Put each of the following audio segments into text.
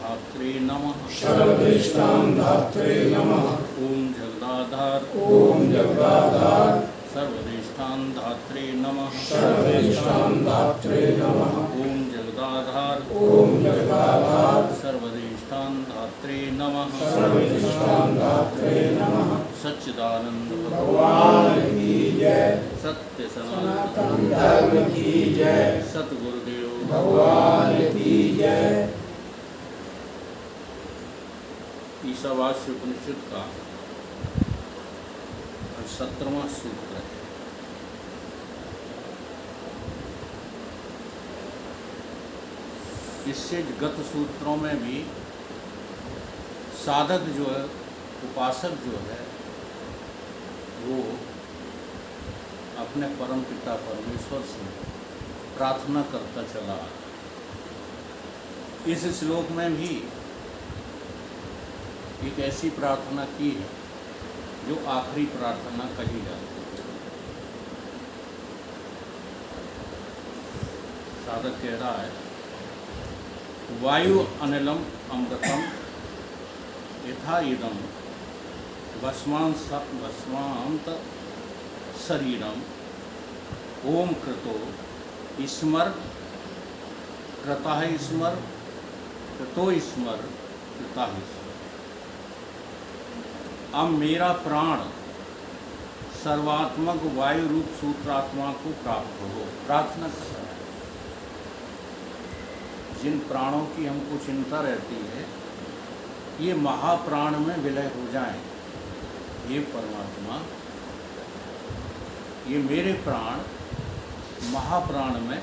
धात्रे नमः। सर्वदेष्टां धात्रे नमः। ओम जगदाधार ओम जगदाधार सर्वदेष्टां धात्रे नमः। सर्वदेष्टां धात्रे नमः। ओम जगदाधार ओम जगदाधार सर्वदेष्टां धात्रे नमः। सर्वदेष्टां धात्रे नमः। सच्चिदानंद भगवान की जय। सत्य सनातन धर्म की जय। सतगुरुदेव भगवान की जय। ईशावास्य उपनिषद का 17वां सूत्र है। इससे गत सूत्रों में भी साधक जो है, उपासक जो है, वो अपने परम पिता परमेश्वर से प्रार्थना करता चला। इस श्लोक में भी एक ऐसी प्रार्थना की है जो आखिरी प्रार्थना कही जाती है। साधक कह रहा है, वायु अनिलम अमृतम यथा इदम भस्मांत शरीरम ओम कृतो स्मर कृता स्मर कृतो स्मर कृता स्मर। अब मेरा प्राण सर्वात्मक वायु रूप सूत्रात्मा को प्राप्त हो। प्रार्थना कर रहा है। जिन प्राणों की हमको चिंता रहती है, ये महाप्राण में विलय हो जाएं। ये परमात्मा, ये मेरे प्राण महाप्राण में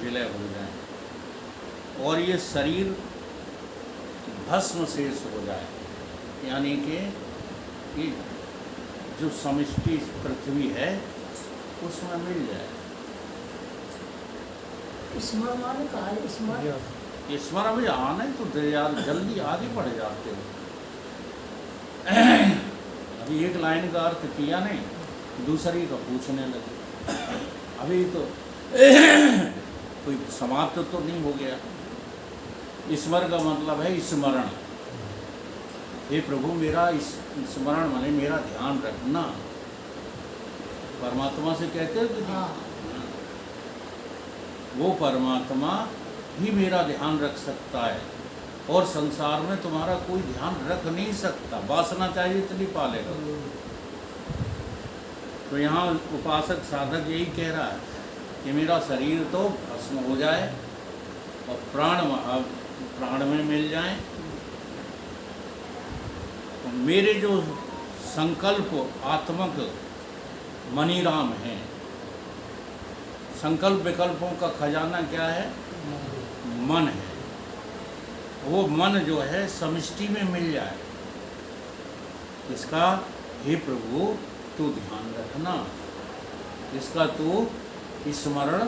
विलय हो जाएं और ये शरीर भस्म शेष हो जाए, यानी कि ये जो समष्टि पृथ्वी है उसमें मिल जाए। स्मरण कहा है, स्मरण स्मरण में आना है तो यार जल्दी आगे बढ़ जाते हो। अभी एक लाइन का अर्थ किया नहीं, दूसरी का पूछने लगे। अभी तो कोई समाप्त तो नहीं हो गया। स्मरण का मतलब है स्मरण। हे प्रभु, मेरा स्मरण माने मेरा ध्यान रखना। परमात्मा से कहते हैं कि हाँ। वो परमात्मा ही मेरा ध्यान रख सकता है और संसार में तुम्हारा कोई ध्यान रख नहीं सकता। वासना चाहिए इतनी पालेगा। तो यहाँ उपासक साधक यही कह रहा है कि मेरा शरीर तो भस्म हो जाए और प्राण में मिल जाए। तो मेरे जो संकल्प आत्मक मनीराम हैं, संकल्प विकल्पों का खजाना क्या है? मन है। वो मन जो है समष्टि में मिल जाए, इसका हे प्रभु तू ध्यान रखना, इसका तू स्मरण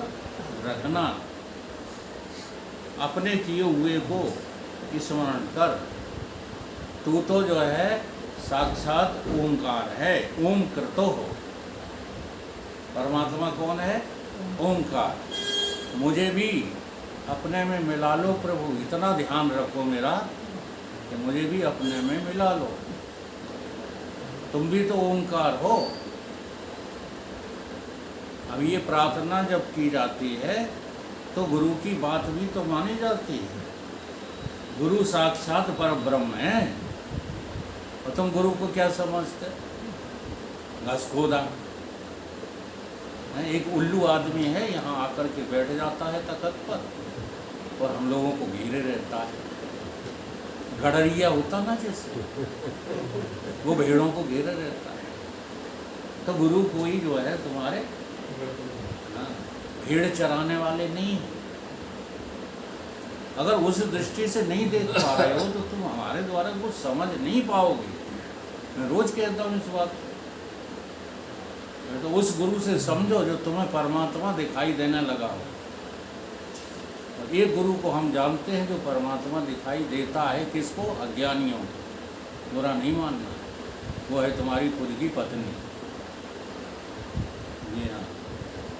रखना। अपने किए हुए को स्मरण कर। तू तो जो है साक्षात ओंकार है। ओम कृतो हो। परमात्मा कौन है? ओंकार। मुझे भी अपने में मिला लो प्रभु। इतना ध्यान रखो मेरा कि मुझे भी अपने में मिला लो। तुम भी तो ओंकार हो। अब ये प्रार्थना जब की जाती है तो गुरु की बात भी तो मानी जाती है। गुरु साक्षात परब्रह्म है और तुम गुरु को क्या समझते? घसखोदा। एक उल्लू आदमी है, यहाँ आकर के बैठ जाता है तख्त पर और हम लोगों को घेरे रहता है। गडरिया होता ना जैसे, वो भेड़ों को घेरे रहता है। तो गुरु कोई जो है तुम्हारे भेड़ चराने वाले नहीं। अगर उस दृष्टि से नहीं देख पा रहे हो तो तुम हमारे द्वारा कुछ समझ नहीं पाओगे। मैं रोज कहता हूँ इस बात। तो उस गुरु से समझो जो तुम्हें परमात्मा दिखाई देने लगा हो। और एक गुरु को हम जानते हैं जो परमात्मा दिखाई देता है किसको? अज्ञानियों को। बुरा नहीं मानना, वो है तुम्हारी खुद की पत्नी। जी हाँ,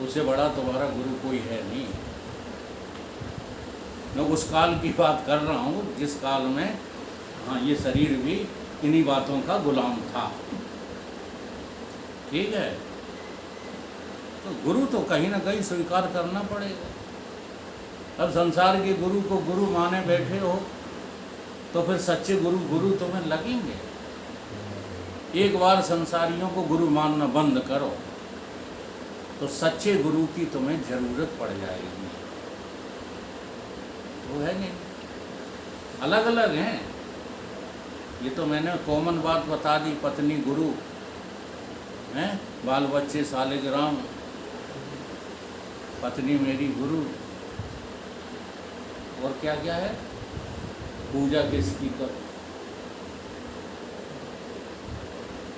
उससे बड़ा तुम्हारा गुरु कोई है नहीं। मैं उस काल की बात कर रहा हूँ जिस काल में हाँ ये शरीर भी इन्हीं बातों का गुलाम था। ठीक है, तो गुरु तो कहीं ना कहीं स्वीकार करना पड़ेगा। अब संसार के गुरु को गुरु माने बैठे हो तो फिर सच्चे गुरु तुम्हें लगेंगे। एक बार संसारियों को गुरु मानना बंद करो तो सच्चे गुरु की तुम्हें जरूरत पड़ जाएगी। वो है नहीं, अलग अलग हैं। ये तो मैंने कॉमन बात बता दी, पत्नी गुरु हैं, बाल बच्चे सालिग्राम, पत्नी मेरी गुरु, और क्या क्या है, पूजा किसकी करो।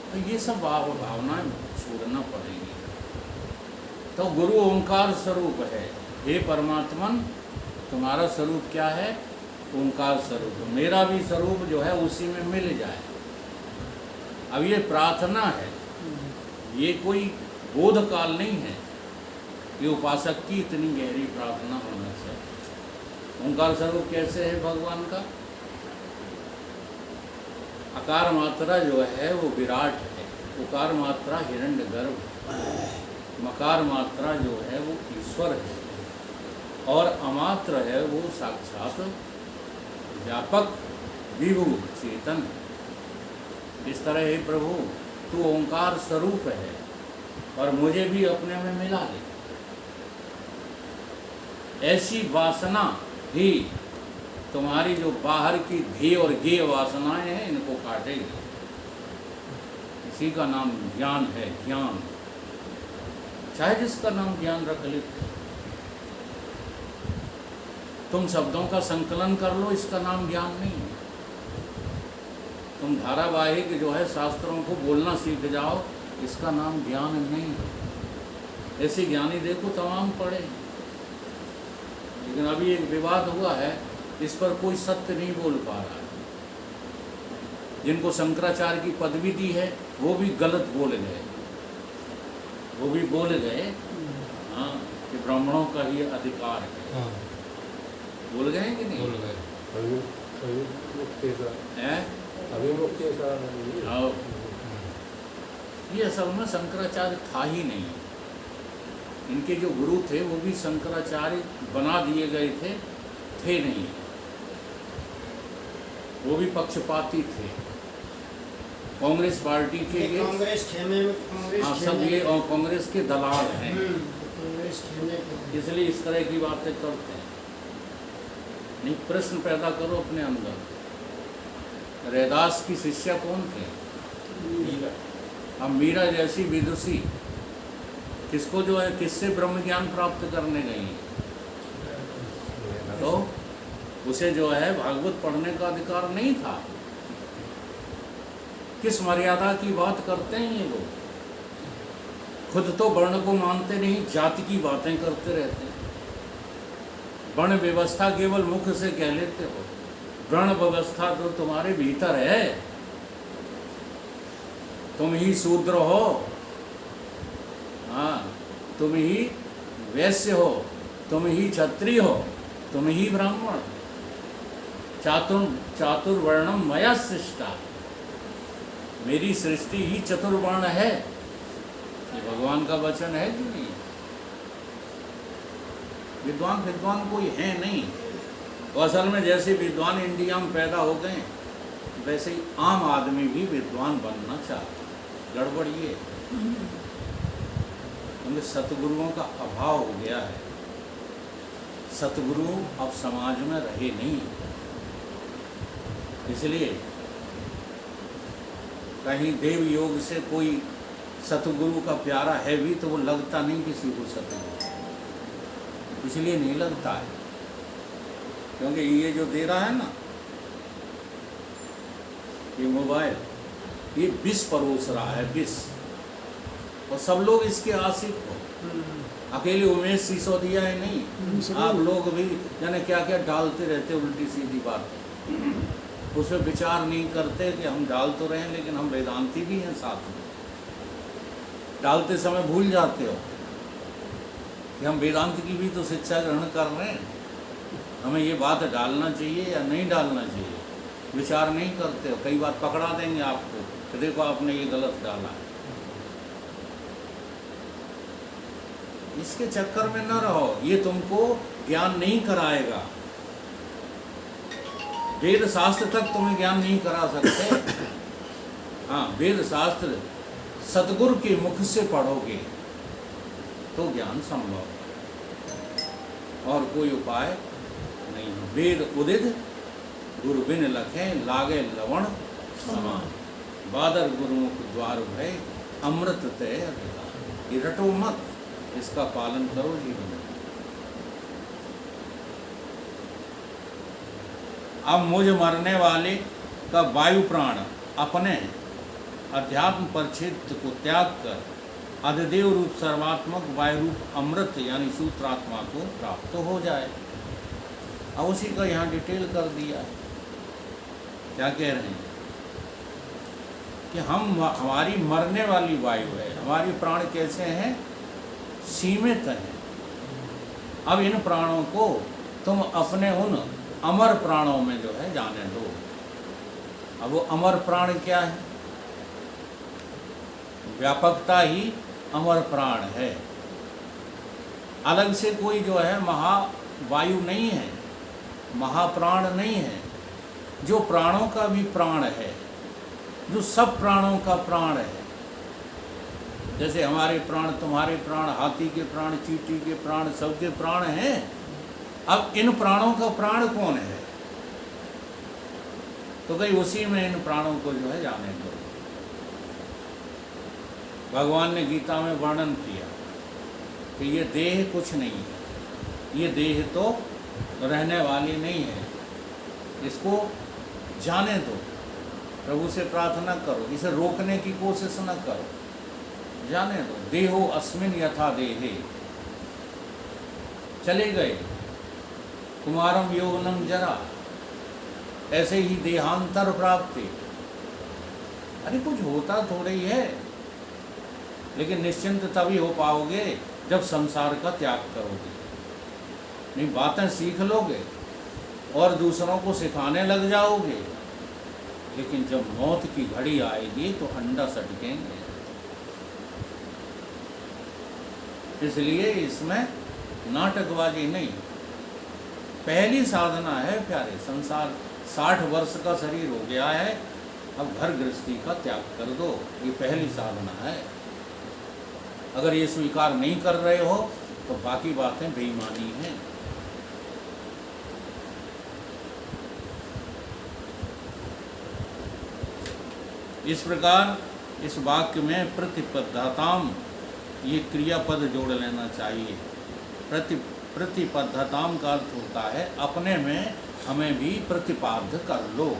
तो ये सब भावनाएं छोड़ना पड़ेगी। तो गुरु ओंकार स्वरूप है। हे परमात्मन, तुम्हारा स्वरूप क्या है? ओंकार स्वरूप। मेरा भी स्वरूप जो है उसी में मिल जाए। अब ये प्रार्थना है, ये कोई बोध काल नहीं है, ये उपासक की इतनी गहरी प्रार्थना होना चाहिए। ओंकार स्वरूप कैसे है भगवान का? अकार मात्रा जो है वो विराट है, उकार मात्रा हिरण्यगर्भ है, मकार मात्रा जो है वो ईश्वर है, और अमात्र है वो साक्षात व्यापक विभु चेतन। इस तरह हे प्रभु तू ओंकार स्वरूप है और मुझे भी अपने में मिला ले। ऐसी वासना ही तुम्हारी जो बाहर की ध्येय और गेय वासनाएं हैं इनको काटेगी। इसी का नाम ज्ञान है, ज्ञान। चाहे जिसका नाम ज्ञान रख ले, तुम शब्दों का संकलन कर लो, इसका नाम ज्ञान नहीं है। तुम धारावाहिक जो है शास्त्रों को बोलना सीख जाओ, इसका नाम ज्ञान नहीं है। ऐसे ज्ञानी देखो तमाम पढ़े, लेकिन अभी एक विवाद हुआ है, इस पर कोई सत्य नहीं बोल पा रहा है। जिनको शंकराचार्य की पदवी दी है वो भी गलत बोल गए, वो भी बोल गए हाँ कि ब्राह्मणों का ही अधिकार है। हाँ, बोल गए कि नहीं? बोल गए। हाँ। ये असल में शंकराचार्य था ही नहीं। इनके जो गुरु थे वो भी शंकराचार्य बना दिए गए थे नहीं। वो भी पक्षपाती थे। कांग्रेस पार्टी के ये कांग्रेस खेमे में हाँ सब ये और कांग्रेस के दलाल हैं, कांग्रेस खेमे के इसलिए इस तरह की बातें करते हैं। नहीं, प्रश्न पैदा करो अपने अंदर। रैदास की शिष्या कौन थे? अब मीरा जैसी विदुषी किसको जो है किससे ब्रह्म ज्ञान प्राप्त करने गई, तो उसे जो है भागवत पढ़ने का अधिकार नहीं था। किस मर्यादा की बात करते हैं ये लोग? खुद तो वर्ण को मानते नहीं, जाति की बातें करते रहते हैं। वर्ण व्यवस्था केवल मुख से कह लेते हो, वर्ण व्यवस्था तो तुम्हारे भीतर है। तुम ही शूद्र हो, हाँ, तुम ही वैश्य हो, तुम ही क्षत्रिय हो, तुम ही ब्राह्मण। चातुर्वर्णम मया सृष्टा, मेरी सृष्टि ही चतुर्वर्ण है। ये भगवान का वचन है कि नहीं? विद्वान कोई है नहीं। तो असल में जैसे विद्वान इंडिया में पैदा हो गए वैसे ही आम आदमी भी विद्वान बनना चाहता। गड़बड़ ये क्योंकि सतगुरुओं का अभाव हो गया है। सतगुरु अब समाज में रहे नहीं, इसलिए कहीं देव योग से कोई सतगुरु का प्यारा है भी तो वो लगता नहीं किसी को सतगुरु, इसलिए नहीं लगता है क्योंकि ये जो दे रहा है ना ये मोबाइल, ये विष परोस रहा है, विष, और सब लोग इसके आशिक हो। अकेले उमेश सिसोदिया है नहीं, आप लोग भी जाने क्या क्या डालते रहते उल्टी सीधी बातें, उसमें विचार नहीं करते कि हम डाल तो रहे हैं लेकिन हम वेदांती भी हैं साथ में। डालते समय भूल जाते हो कि हम वेदांत की भी तो शिक्षा ग्रहण कर रहे हैं। हमें ये बात डालना चाहिए या नहीं डालना चाहिए, विचार नहीं करते हो। कई बार पकड़ा देंगे आपको कि देखो आपने ये गलत डाला है। इसके चक्कर में न रहो, ये तुमको ज्ञान नहीं कराएगा। वेद शास्त्र तक तुम्हें ज्ञान नहीं करा सकते। हाँ, वेद शास्त्र सतगुरु के मुख से पढ़ोगे तो ज्ञान संभव है, और कोई उपाय नहीं है। वेद उदित गुरु बिन लखे लागे लवण समान, बादर गुरुमुख द्वार भय अमृत तय अधिकार। ये रटो मत, इसका पालन करो जीवन में। अब मुझ मरने वाले का वायु प्राण अपने अध्यात्म परिच्छेद को त्याग कर अधिदेव रूप सर्वात्मक वायु रूप अमृत यानी सूत्रात्मा को प्राप्त हो जाए। अब उसी का यहाँ डिटेल कर दिया। क्या कह रहे हैं कि हमारी मरने वाली वायु है, हमारी प्राण कैसे हैं, सीमित हैं। अब इन प्राणों को तुम अपने उन अमर प्राणों में जो है जाने दो। अब वो अमर प्राण क्या है? व्यापकता ही अमर प्राण है। अलग से कोई जो है महावायु नहीं है, महाप्राण नहीं है, जो प्राणों का भी प्राण है, जो सब प्राणों का प्राण है। जैसे हमारे प्राण, तुम्हारे प्राण, हाथी के प्राण, चींटी के प्राण, सबके प्राण हैं। अब इन प्राणों का प्राण कौन है? तो भाई उसी में इन प्राणों को जो है जाने दो। भगवान ने गीता में वर्णन किया कि ये देह कुछ नहीं है, ये देह तो रहने वाली नहीं है, इसको जाने दो। प्रभु से प्रार्थना करो, इसे रोकने की कोशिश न करो, जाने दो। देहो अस्मिन यथा देहे, चले गए। कुमारम यौवनम जरा, ऐसे ही देहांतर प्राप्ति। अरे कुछ होता थोड़ा ही है, लेकिन निश्चिंत तभी हो पाओगे जब संसार का त्याग करोगे। नहीं, बातें सीख लोगे और दूसरों को सिखाने लग जाओगे, लेकिन जब मौत की घड़ी आएगी तो अंडा सटकेंगे। इसलिए इसमें नाटकबाजी नहीं। पहली साधना है प्यारे, संसार 60 वर्ष का शरीर हो गया है, अब घर गृहस्थी का त्याग कर दो। ये पहली साधना है। अगर ये स्वीकार नहीं कर रहे हो तो बाकी बातें बेईमानी हैं। इस प्रकार इस वाक्य में प्रतिपद्धताम, ये क्रियापद जोड़ लेना चाहिए। प्रतिपद्धताम का अर्थ होता है अपने में हमें भी प्रतिपाद्य कर लो,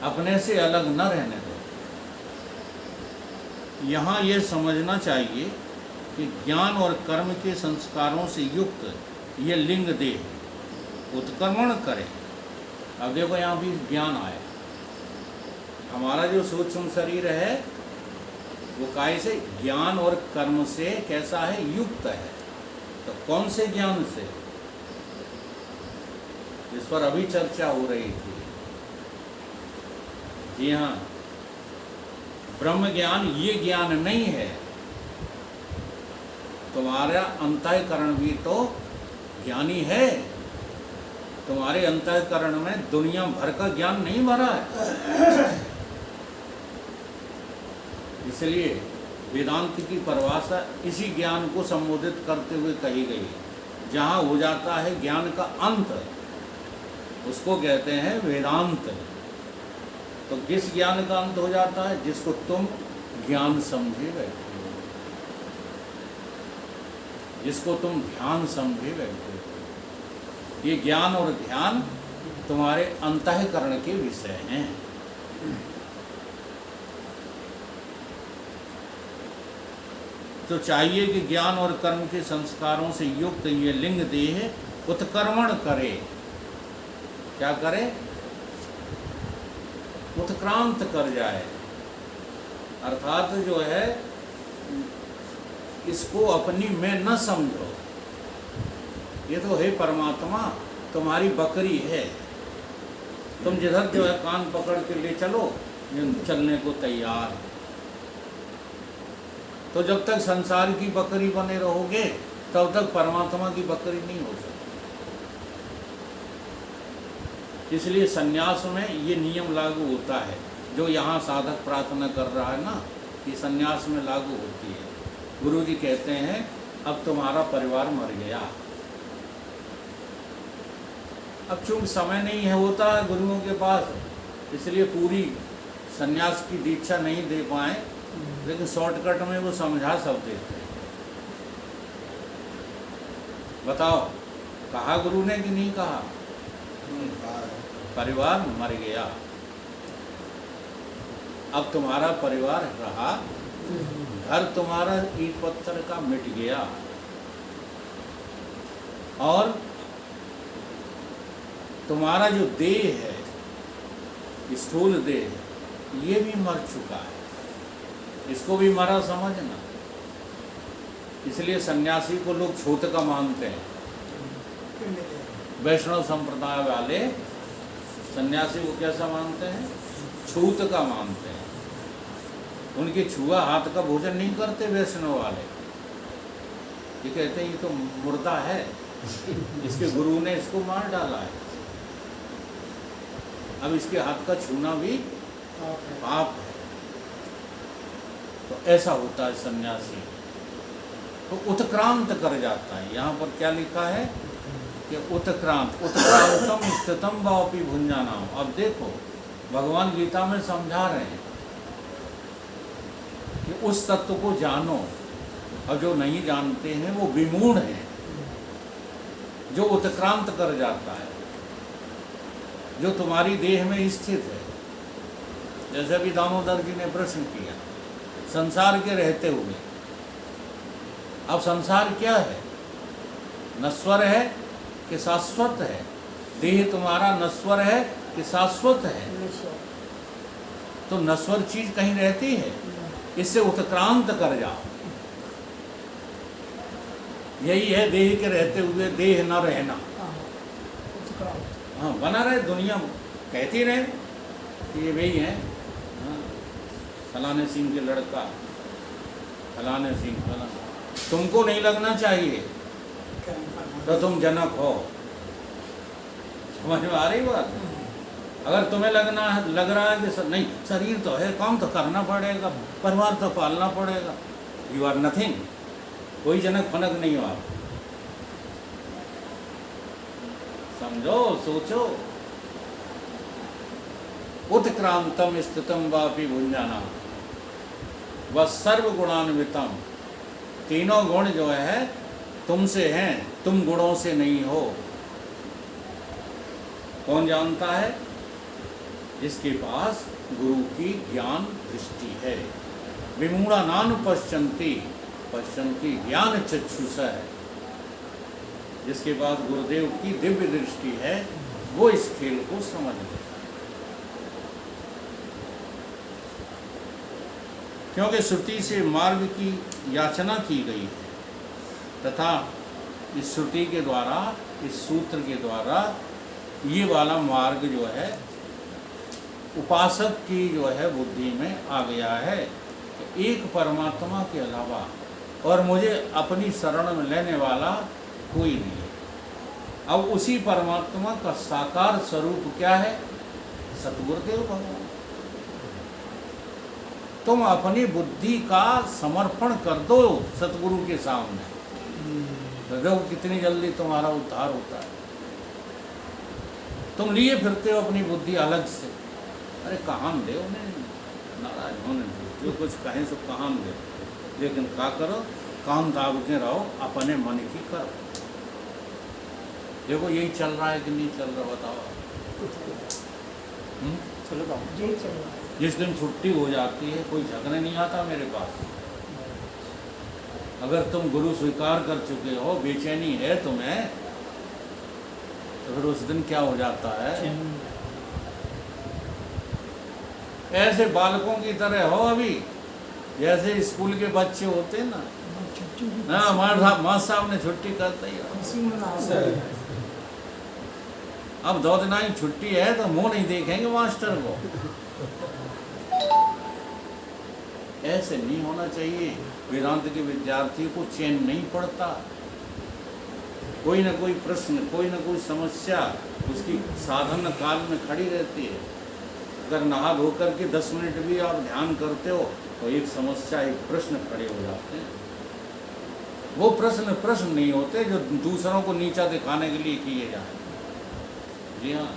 अपने से अलग न रहने दो। यहाँ ये समझना चाहिए कि ज्ञान और कर्म के संस्कारों से युक्त ये लिंग देह उत्क्रमण करे। अब देखो यहाँ भी ज्ञान आया। हमारा जो सूक्ष्म शरीर है वो काय से, ज्ञान और कर्म से कैसा है, युक्त है। तो कौन से ज्ञान से, जिस पर अभी चर्चा हो रही थी। जी हाँ, ब्रह्म ज्ञान ये ज्ञान नहीं है। तुम्हारा अंतःकरण भी तो ज्ञानी है। तुम्हारे अंतःकरण में दुनिया भर का ज्ञान नहीं भरा है। इसलिए वेदांत की परिभाषा इसी ज्ञान को संबोधित करते हुए कही गई। जहाँ हो जाता है ज्ञान का अंत, उसको कहते हैं वेदांत। तो किस ज्ञान का अंत हो जाता है? जिसको तुम ज्ञान समझे बैठे हो, जिसको तुम ध्यान समझे बैठे हो। ये ज्ञान और ध्यान तुम्हारे अंतःकरण के विषय हैं। तो चाहिए कि ज्ञान और कर्म के संस्कारों से युक्त ये लिंग देह उत्क्रमण करे। क्या करे? उत्क्रांत कर जाए, अर्थात जो है इसको अपनी में न समझो। ये तो है परमात्मा तुम्हारी बकरी है, तुम जिधर जो है कान पकड़ के ले चलो, ये चलने को तैयार है। तो जब तक संसार की बकरी बने रहोगे तब तक परमात्मा की बकरी नहीं हो सकती। इसलिए सन्यास में ये नियम लागू होता है, जो यहाँ साधक प्रार्थना कर रहा है ना, कि सन्यास में लागू होती है। गुरु जी कहते हैं अब तुम्हारा परिवार मर गया। अब चूंकि समय नहीं है होता है गुरुओं के पास, इसलिए पूरी सन्यास की दीक्षा नहीं दे पाए, लेकिन शॉर्टकट में वो समझा सब देते हैं। बताओ, कहा गुरु ने कि नहीं कहा? परिवार मर गया, अब तुम्हारा परिवार रहा, घर तुम्हारा ईंट पत्थर का मिट गया, और तुम्हारा जो देह है, स्थूल देह, ये भी मर चुका है, इसको भी मरा समझना। इसलिए सन्यासी को लोग छूत का मानते हैं। वैष्णव संप्रदाय वाले सन्यासी को कैसा मानते हैं? छूत का मानते हैं। उनके छुआ हाथ का भोजन नहीं करते वैष्णव वाले। ये कहते हैं ये तो मुर्दा है, इसके गुरु ने इसको मार डाला है, अब इसके हाथ का छूना भी पाप है। तो ऐसा होता है सन्यासी, तो उत्क्रांत कर जाता है। यहाँ पर क्या लिखा है कि उत्क्रांतम स्थितम वापि भुंजानाम। अब देखो भगवान गीता में समझा रहे हैं कि उस तत्व को जानो, और जो नहीं जानते हैं वो विमूढ़ हैं, जो उत्क्रांत कर जाता है, जो तुम्हारी देह में स्थित है। जैसे अभी दामोदर जी ने प्रश्न किया, संसार के रहते हुए, अब संसार क्या है? नश्वर है कि शाश्वत है? देह तुम्हारा नश्वर है कि शाश्वत है? तो नश्वर चीज कहीं रहती है, इससे उत्क्रांत कर जाओ। यही है देह के रहते हुए देह न रहना। हाँ, बना रहे, दुनिया कहती रहे कि ये वही है, फलाने सिंह के लड़का, फलाने सिंह, फलाना। तुमको नहीं लगना चाहिए तो तुम जनक हो। समझ में आ रही बात? अगर तुम्हें लग रहा है कि नहीं, शरीर तो है, काम तो करना पड़ेगा, परिवार तो पालना पड़ेगा, यू आर नथिंग। कोई जनक फनक नहीं हो आप। समझो, सोचो। उत्क्रांतम स्थितम वापि भुंजाना व सर्व गुणान्वितम। तीनों गुण जो है तुमसे हैं, तुम गुणों से नहीं हो। कौन जानता है? जिसके पास गुरु की ज्ञान दृष्टि है। विमूढ़ा नानु पश्यन्ति, पश्यन्ति ज्ञान चक्षुष है। जिसके पास गुरुदेव की दिव्य दृष्टि है, वो इस खेल को समझ लेता है। क्योंकि श्रुति से मार्ग की याचना की गई है, तथा इस श्रुति के द्वारा, इस सूत्र के द्वारा ये वाला मार्ग जो है उपासक की जो है बुद्धि में आ गया है कि एक परमात्मा के अलावा और मुझे अपनी शरण में लेने वाला कोई नहीं है। अब उसी परमात्मा का साकार स्वरूप क्या है? सतगुरुदेव भगवान। तुम अपनी बुद्धि का समर्पण कर दो सतगुरु के सामने, तो देखो कितनी जल्दी तुम्हारा उद्धार होता है। तुम लिए फिरते हो अपनी बुद्धि अलग से, अरे कहाँ दे उन्हें, नाराज होने दो, जो कुछ कहें सब कहाँ दे, लेकिन क्या करो, कान दाब के रहो, अपने मन की करो। देखो यही चल रहा है कि नहीं चल रहा, बताओ। चल रहा है। जिस दिन छुट्टी हो जाती है कोई झगड़ने नहीं आता मेरे पास। अगर तुम गुरु स्वीकार कर चुके हो, बेचैनी है तुम्हें, तो फिर उस दिन क्या हो जाता है? ऐसे बालकों की तरह हो अभी, जैसे स्कूल के बच्चे होते हैं ना, बच्चों की हाँ मास्टर साहब ने छुट्टी कर दी। खुशी मनाओ। अब 2 दिन ही छुट्टी है तो मुंह नहीं देखेंगे मास्टर को। ऐसे नहीं होना चाहिए। वेदांत के विद्यार्थी को चैन नहीं पड़ता। कोई ना कोई प्रश्न, कोई ना कोई समस्या उसकी साधन काल में खड़ी रहती है। अगर नहा धो करके 10 मिनट भी आप ध्यान करते हो तो एक समस्या, एक प्रश्न खड़े हो जाते हैं। वो प्रश्न नहीं होते जो दूसरों को नीचा दिखाने के लिए किए जाए। जी हाँ,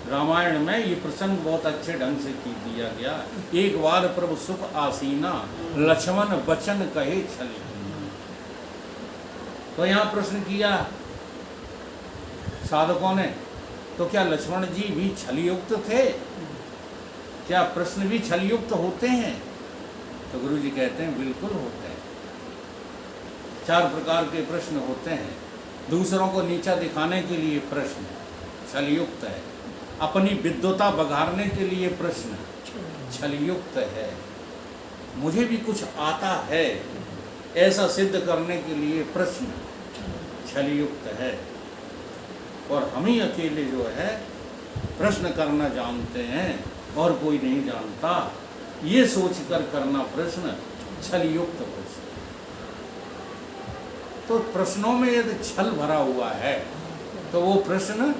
रामायण में ये प्रसंग बहुत अच्छे ढंग से की दिया गया। एक बार प्रभु सुख आसीना, लक्ष्मण बचन कहे छली। तो यहाँ प्रश्न किया साधकों ने, तो क्या लक्ष्मण जी भी छलयुक्त थे? क्या प्रश्न भी छलयुक्त होते हैं? तो गुरु जी कहते हैं बिल्कुल होते हैं। 4 प्रकार के प्रश्न होते हैं। दूसरों को नीचा दिखाने के लिए प्रश्न छलयुक्त है। अपनी विद्वता बघारने के लिए प्रश्न छलयुक्त है। मुझे भी कुछ आता है ऐसा सिद्ध करने के लिए प्रश्न छलयुक्त है। और हम ही अकेले जो है प्रश्न करना जानते हैं और कोई नहीं जानता, ये सोचकर करना प्रश्न छलयुक्त प्रश्न। तो प्रश्नों में यदि छल भरा हुआ है तो वो प्रश्न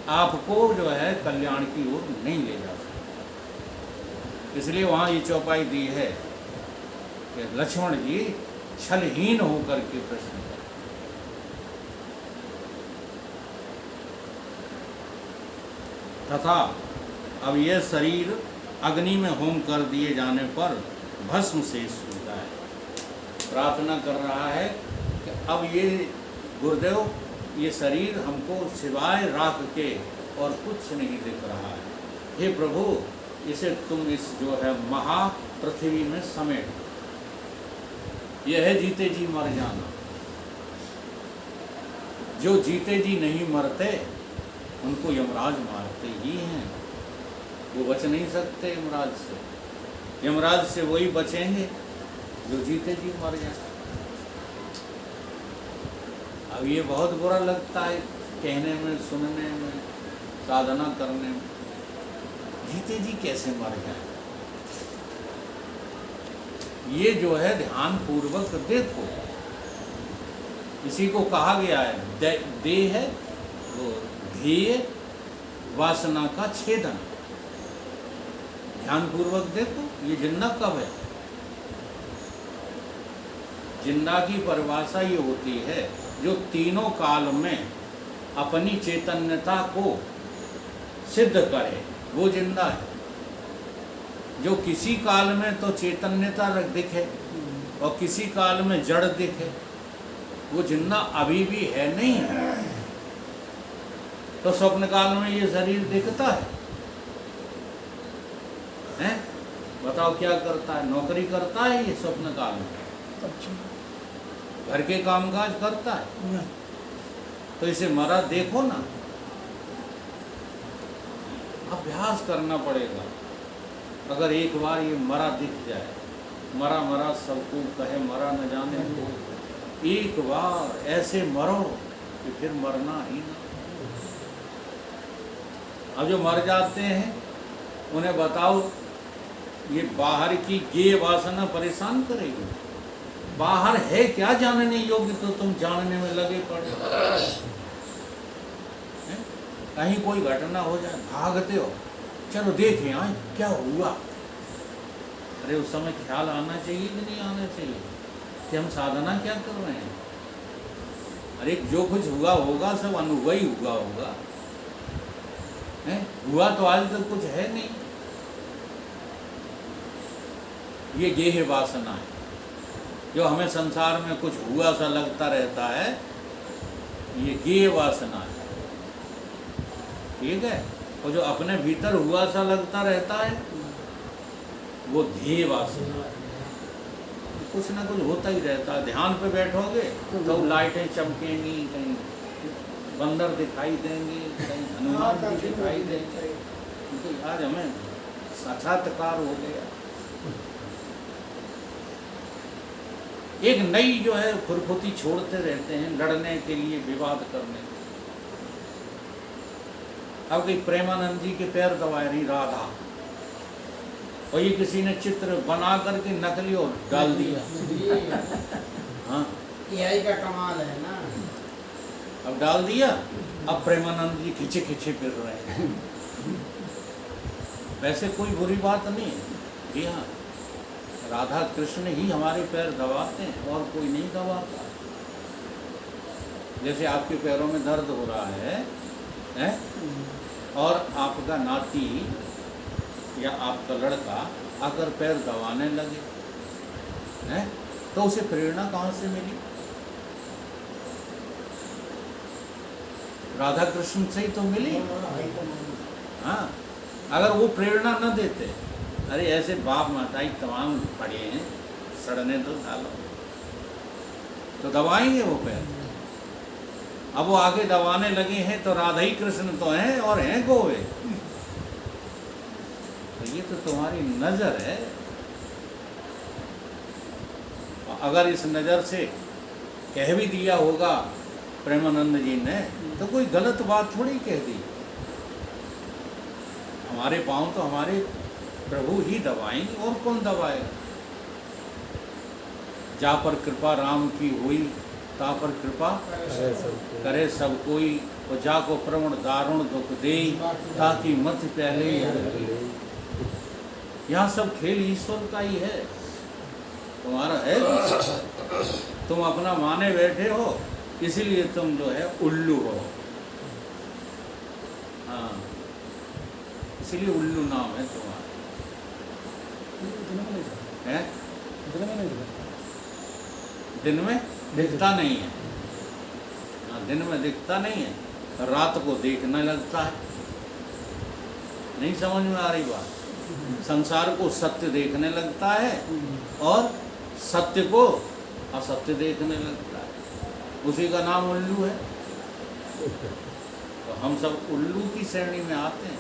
आपको जो है कल्याण की ओर नहीं ले जा सकता। इसलिए वहाँ ये चौपाई दी है कि लक्ष्मण जी छलहीन होकर के प्रश्न करें। तथा अब यह शरीर अग्नि में होम कर दिए जाने पर भस्म शेष हो जाए। प्रार्थना कर रहा है कि अब ये गुरुदेव, ये शरीर हमको सिवाय राख के और कुछ नहीं दिख रहा है। हे प्रभु, इसे तुम इस जो है महापृथ्वी में समेट। यह है जीते जी मर जाना। जो जीते जी नहीं मरते उनको यमराज मारते ही हैं। वो बच नहीं सकते यमराज से। यमराज से वही बचेंगे जो जीते जी मर जाए। अब ये बहुत बुरा लगता है कहने में, सुनने में, साधना करने में। जीते जी कैसे मर जाए? ये जो है ध्यान पूर्वक देखो। इसी को कहा गया है देह है वो ध्येय वासना का छेदन। ध्यान पूर्वक देखो ये जिन्ना कब है। जिन्ना की परिभाषा ये होती है जो तीनों काल में अपनी चैतन्यता को सिद्ध करे, वो जिंदा है। जो किसी काल में तो चैतन्यता दिखे और किसी काल में जड़ दिखे, वो जिन्ना अभी भी है नहीं है। तो स्वप्न काल में ये शरीर दिखता है, हैं? बताओ क्या करता है? नौकरी करता है ये स्वप्न काल में? घर के कामकाज करता है? तो इसे मरा देखो ना। अभ्यास करना पड़ेगा। अगर एक बार ये मरा दिख जाए, मरा मरा सबको कहे मरा न जाने को, एक बार ऐसे मरो कि फिर मरना ही ना। अब जो मर जाते हैं उन्हें बताओ ये बाहर की गेय वासना परेशान करेगी। बाहर है क्या जानने योग्य, तो तुम जानने में लगे पड़े। कहीं कोई घटना हो जाए भागते हो, चलो देखें आए क्या हुआ। अरे उस समय ख्याल आना चाहिए कि नहीं आना चाहिए कि हम साधना क्या कर रहे हैं। अरे जो कुछ हुआ होगा सब अनुभव ही हुआ होगा, है? हुआ तो आज तक कुछ है नहीं। ये गेह वासना है जो हमें संसार में कुछ हुआ सा लगता रहता है, ये गेह वासना है। ठीक है? और जो अपने भीतर हुआ सा लगता रहता है वो ध्येय वासना है। कुछ ना कुछ होता ही रहता है। ध्यान पे बैठोगे तो लाइटें चमकेंगी, कहीं बंदर दिखाई देंगे, कहीं हनुमान जी दिखाई देंगे। तो आज हमें साक्षात्कार हो गया। एक नई जो है खुरफुती छोड़ते रहते हैं लड़ने के लिए, विवाद करने के लिए। अब कहीं प्रेमानंद जी के पैर दबाए रही राधा, और ये किसी ने चित्र बना करके नकली और डाल दिया। हाँ, यही का कमाल है ना। अब डाल दिया, अब प्रेमानंद जी खिंचे खिंचे फिर रहे हैं। वैसे कोई बुरी बात नहीं है। जी हाँ, राधा कृष्ण ही हमारे पैर दबाते हैं और कोई नहीं दबाता। जैसे आपके पैरों में दर्द हो रहा है और आपका नाती या आपका लड़का अगर पैर दबाने लगे हैं, तो उसे प्रेरणा कहाँ से मिली? राधा कृष्ण से ही तो मिली। हाँ, अगर वो प्रेरणा न देते, अरे ऐसे बाप माताई तमाम पड़े हैं, सड़ने दो डालो, तो दबाएंगे वो पैर। अब वो आगे दबाने लगे हैं तो राधा ही कृष्ण तो हैं और हैं गोवे। तो ये तो तुम्हारी नजर है। अगर इस नजर से कह भी दिया होगा प्रेमानंद जी ने, तो कोई गलत बात थोड़ी कह दी। हमारे पांव तो हमारे प्रभु ही दबाएंगे, और कौन दबाएगा? जा पर कृपा राम की हुई, ता पर कृपा करे सब कोई, और जा को प्रवण दारुण दुख दे, ताकि मत पहले ही हर गई। यहाँ सब खेल ईश्वर का ही है, तुम्हारा है। तुम अपना माने बैठे हो, इसीलिए तुम जो है उल्लू हो। हाँ, इसीलिए उल्लू नाम है तुम्हारा। है? दिन में दिखता नहीं है। हाँ, दिन में दिखता नहीं है, रात को देखने लगता है। नहीं समझ में आ रही बात? संसार को सत्य देखने लगता है और सत्य को असत्य देखने लगता है। उसी का नाम उल्लू है। तो हम सब उल्लू की श्रेणी में आते हैं।